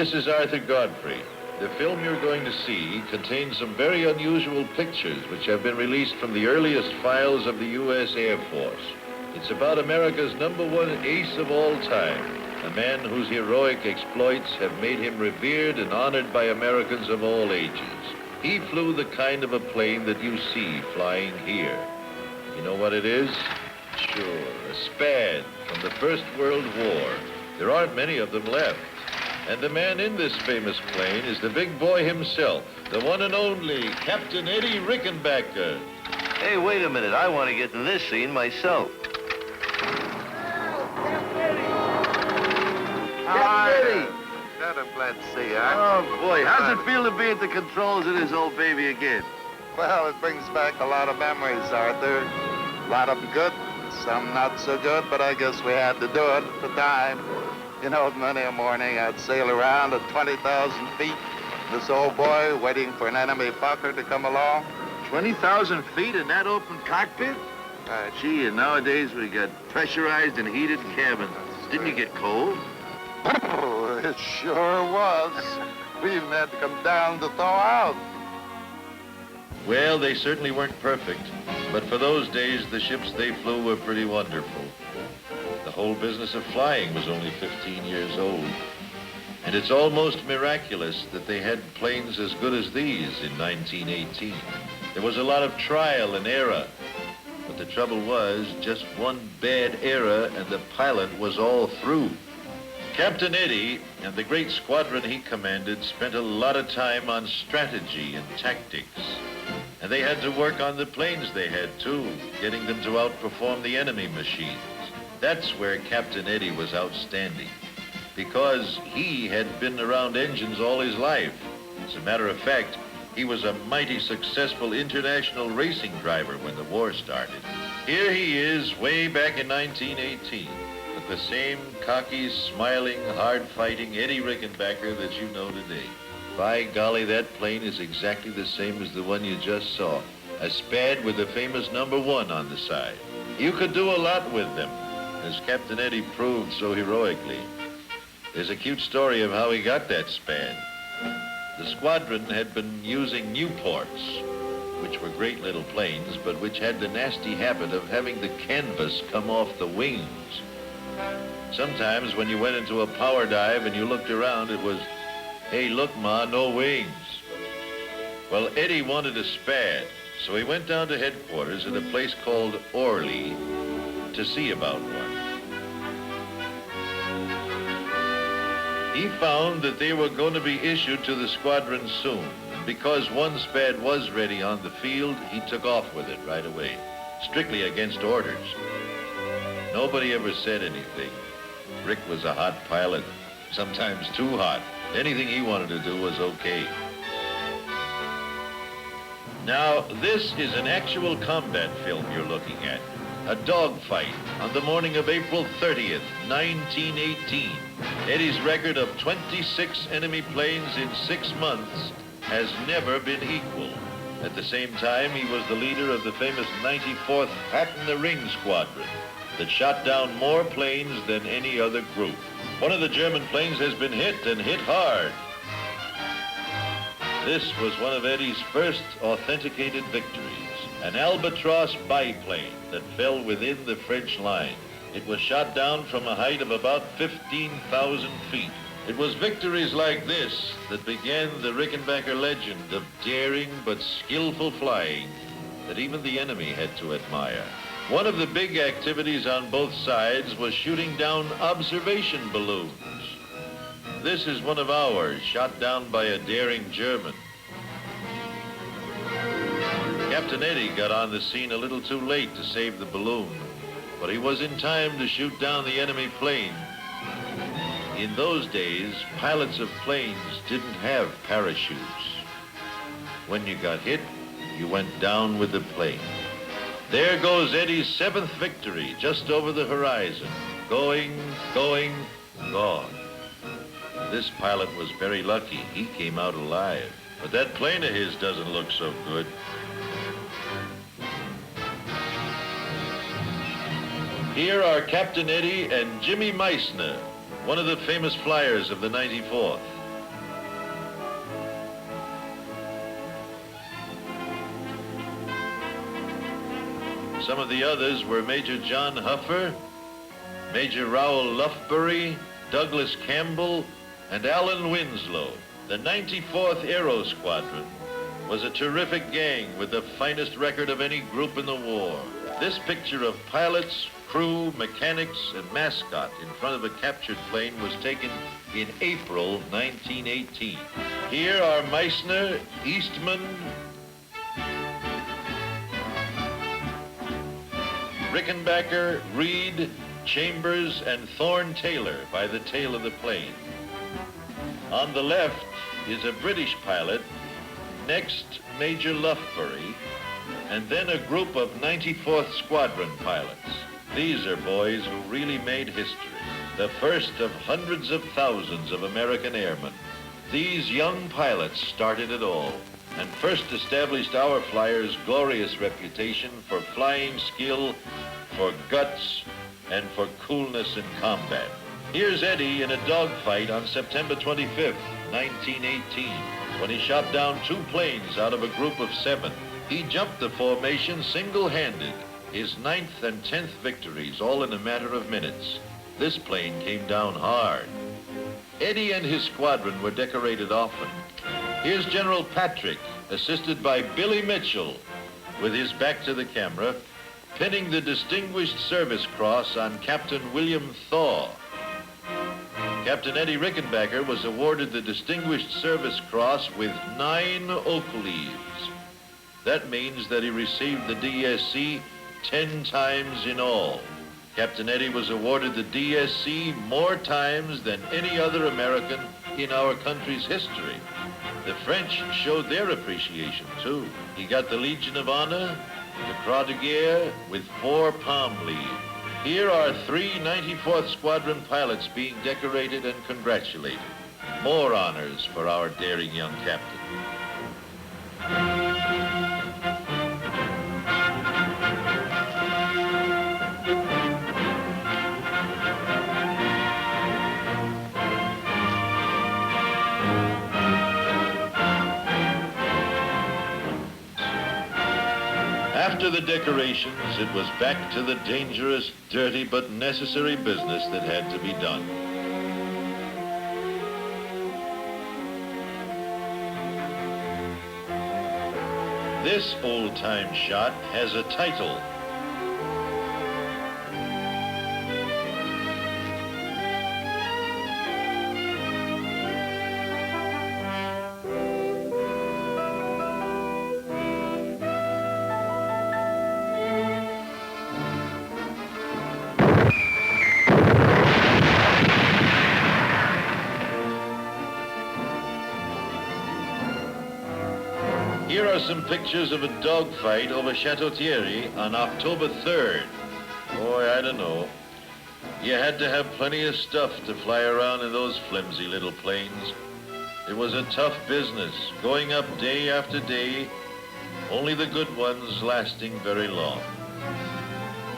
This is Arthur Godfrey. The film you're going to see contains some very unusual pictures which have been released from the earliest files of the U.S. Air Force. It's about America's #1 ace of all time, a man whose heroic exploits have made him revered and honored by Americans of all ages. He flew the kind of a plane that you see flying here. You know what it is? Sure, a Spad from the First World War. There aren't many of them left. And the man in this famous plane is the big boy himself, the one and only Captain Eddie Rickenbacker. Hey, wait a minute. I want to get in this scene myself. Eddie! I'm glad to see you. Oh, boy. How's it feel to be at the controls of this old baby again? Well, it brings back a lot of memories, Arthur. A lot of them good, some not so good, but I guess we had to do it at the time. You know, many a morning I'd sail around at 20,000 feet. This old boy waiting for an enemy Fokker to come along. 20,000 feet in that open cockpit? Gee, and nowadays we got pressurized and heated cabins. Didn't you get cold? Oh, it sure was. We even had to come down to thaw out. Well, they certainly weren't perfect, but for those days, the ships they flew were pretty wonderful. The whole business of flying was only 15 years old. And it's almost miraculous that they had planes as good as these in 1918. There was a lot of trial and error, but the trouble was just one bad error and the pilot was all through. Captain Eddie and the great squadron he commanded spent a lot of time on strategy and tactics. And they had to work on the planes they had too, getting them to outperform the enemy machines. That's where Captain Eddie was outstanding, because he had been around engines all his life. As a matter of fact, he was a mighty successful international racing driver when the war started. Here he is, way back in 1918, with the same cocky, smiling, hard-fighting Eddie Rickenbacker that you know today. By golly, that plane is exactly the same as the one you just saw, a Spad with the famous #1 on the side. You could do a lot with them, as Captain Eddie proved so heroically. There's a cute story of how he got that Spad. The squadron had been using Newports, which were great little planes, but which had the nasty habit of having the canvas come off the wings. Sometimes when you went into a power dive and you looked around, it was, "Hey, look, Ma, no wings." Well, Eddie wanted a Spad, so he went down to headquarters at a place called Orly to see about one. He found that they were going to be issued to the squadron soon. And because one Spad was ready on the field, he took off with it right away, strictly against orders. Nobody ever said anything. Rick was a hot pilot, sometimes too hot. Anything he wanted to do was okay. Now, this is an actual combat film you're looking at. A dogfight on the morning of April 30th, 1918. Eddie's record of 26 enemy planes in 6 months has never been equal. At the same time, he was the leader of the famous 94th Hat-in-the-Ring Squadron that shot down more planes than any other group. One of the German planes has been hit, and hit hard. This was one of Eddie's first authenticated victories, an Albatross biplane that fell within the French line. It was shot down from a height of about 15,000 feet. It was victories like this that began the Rickenbacker legend of daring but skillful flying that even the enemy had to admire. One of the big activities on both sides was shooting down observation balloons. This is one of ours, shot down by a daring German. Captain Eddie got on the scene a little too late to save the balloon, but he was in time to shoot down the enemy plane. In those days, pilots of planes didn't have parachutes. When you got hit, you went down with the plane. There goes Eddie's 7th victory, just over the horizon. Going, gone. This pilot was very lucky. He came out alive. But that plane of his doesn't look so good. Here are Captain Eddie and Jimmy Meisner, one of the famous flyers of the 94th. Some of the others were Major John Huffer, Major Raoul Lufbury, Douglas Campbell, and Alan Winslow. The 94th AERO Squadron was a terrific gang with the finest record of any group in the war. This picture of pilots, crew, mechanics, and mascot in front of a captured plane was taken in April 1918. Here are Meisner, Eastman, Rickenbacker, Reed, Chambers, and Thorne Taylor by the tail of the plane. On the left is a British pilot, next Major Lufbury, and then a group of 94th Squadron pilots. These are boys who really made history, the first of hundreds of thousands of American airmen. These young pilots started it all and first established our flyers' glorious reputation for flying skill, for guts, and for coolness in combat. Here's Eddie in a dogfight on September 25th, 1918, when he shot down 2 planes out of a group of 7. He jumped the formation single-handed, his 9th and 10th victories, all in a matter of minutes. This plane came down hard. Eddie and his squadron were decorated often. Here's General Patrick, assisted by Billy Mitchell, with his back to the camera, pinning the Distinguished Service Cross on Captain William Thaw. Captain Eddie Rickenbacker was awarded the Distinguished Service Cross with 9 oak leaves. That means that he received the DSC 10 times in all. Captain Eddie was awarded the DSC more times than any other American in our country's history. The French showed their appreciation, too. He got the Legion of Honor, the Croix de Guerre, with 4 palm leaves. Here are 3 94th Squadron pilots being decorated and congratulated. More honors for our daring young captain. After the decorations, it was back to the dangerous, dirty, but necessary business that had to be done. This old-time shot has a title. Here are some pictures of a dogfight over Chateau Thierry on October 3rd. Boy, I don't know. You had to have plenty of stuff to fly around in those flimsy little planes. It was a tough business, going up day after day, only the good ones lasting very long.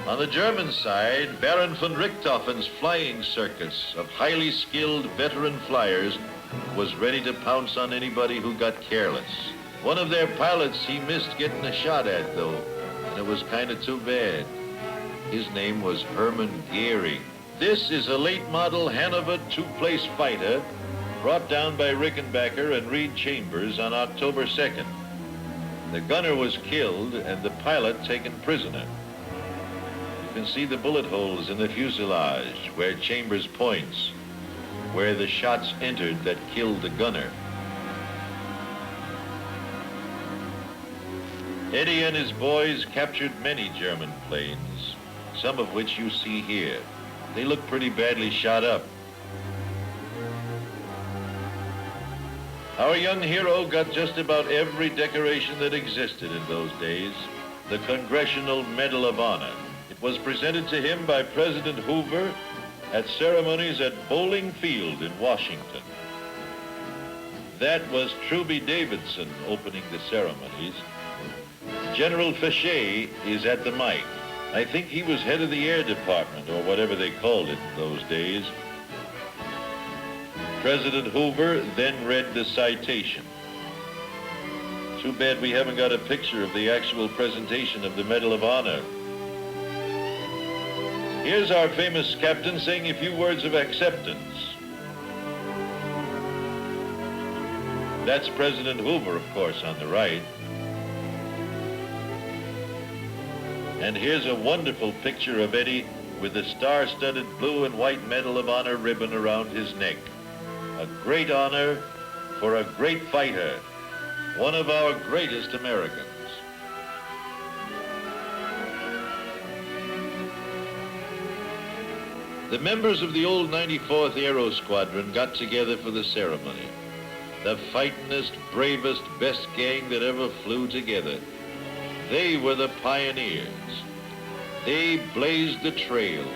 On the German side, Baron von Richthofen's flying circus of highly skilled veteran flyers was ready to pounce on anybody who got careless. One of their pilots he missed getting a shot at, though, and it was kind of too bad. His name was Hermann Goering. This is a late model Hanover 2-place fighter brought down by Rickenbacker and Reed Chambers on October 2nd. The gunner was killed and the pilot taken prisoner. You can see the bullet holes in the fuselage where Chambers points, where the shots entered that killed the gunner. Eddie and his boys captured many German planes, some of which you see here. They look pretty badly shot up. Our young hero got just about every decoration that existed in those days. The Congressional Medal of Honor. It was presented to him by President Hoover at ceremonies at Bowling Field in Washington. That was Truby Davidson opening the ceremonies. General Fichet is at the mic. I think he was head of the Air Department, or whatever they called it those days. President Hoover then read the citation. Too bad we haven't got a picture of the actual presentation of the Medal of Honor. Here's our famous captain saying a few words of acceptance. That's President Hoover, of course, on the right. And here's a wonderful picture of Eddie with the star-studded blue and white Medal of Honor ribbon around his neck. A great honor for a great fighter, one of our greatest Americans. The members of the old 94th AERO Squadron got together for the ceremony. The fightingest, bravest, best gang that ever flew together. They were the pioneers. They blazed the trail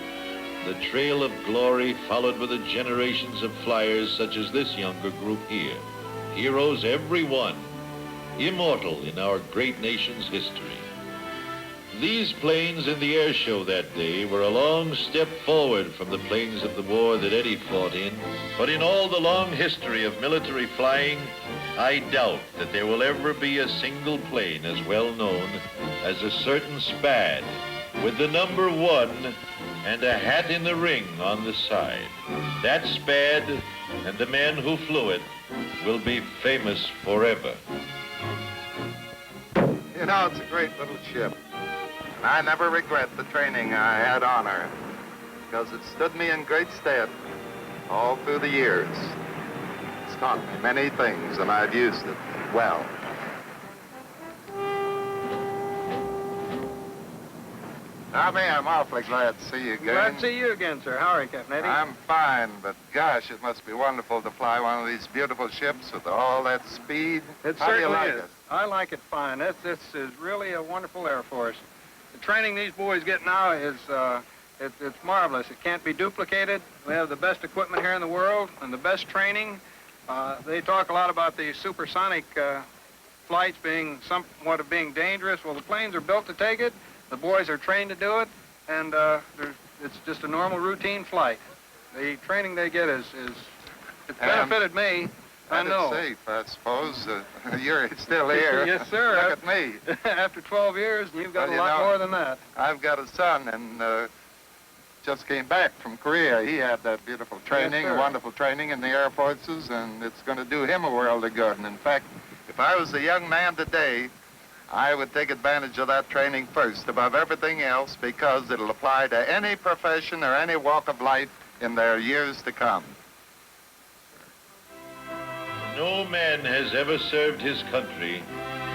of glory followed by the generations of flyers such as this younger group here. Heroes, every one, immortal in our great nation's history. These planes in the air show that day were a long step forward from the planes of the war that Eddie fought in, but in all the long history of military flying, I doubt that there will ever be a single plane as well known as a certain Spad with the number 1 and a hat in the ring on the side. That Spad and the men who flew it will be famous forever. You know, it's a great little ship. And I never regret the training I had on her, because it stood me in great stead all through the years. It's taught me many things, and I've used it well. Tommy, I'm awfully glad to see you again. Glad to see you again, sir. How are you, Captain Eddie? I'm fine, but gosh, it must be wonderful to fly one of these beautiful ships with all that speed. It How do you certainly like is. it? I like it fine. This is really a wonderful Air Force. The training these boys get now is it's marvelous. It can't be duplicated. We have the best equipment here in the world and the best training. They talk a lot about the supersonic flights being somewhat of being dangerous. Well, the planes are built to take it. The boys are trained to do it, and it's just a normal routine flight. The training they get it's benefited me. I know. It's safe, I suppose. You're still here. Yes, sir. Look at me. After 12 years, and you've got Well, a lot you know, more than that. I've got a son, and just came back from Korea. He had that beautiful training, sir. wonderful training in the Air Forces, and it's going to do him a world of good. And in fact, if I was a young man today, I would take advantage of that training first above everything else, because it'll apply to any profession or any walk of life in their years to come. No man has ever served his country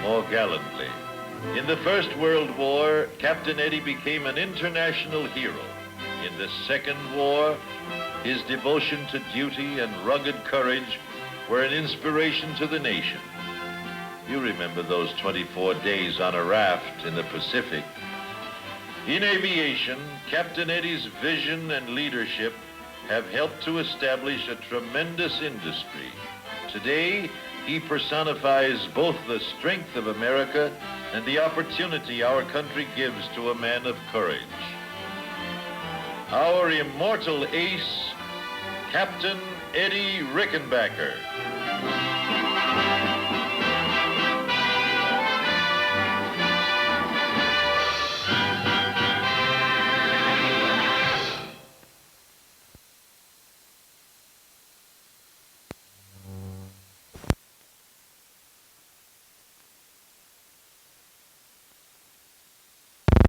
more gallantly. In the First World War, Captain Eddie became an international hero. In the Second War, his devotion to duty and rugged courage were an inspiration to the nation. You remember those 24 days on a raft in the Pacific. In aviation, Captain Eddie's vision and leadership have helped to establish a tremendous industry. Today, he personifies both the strength of America and the opportunity our country gives to a man of courage. Our immortal ace, Captain Eddie Rickenbacker.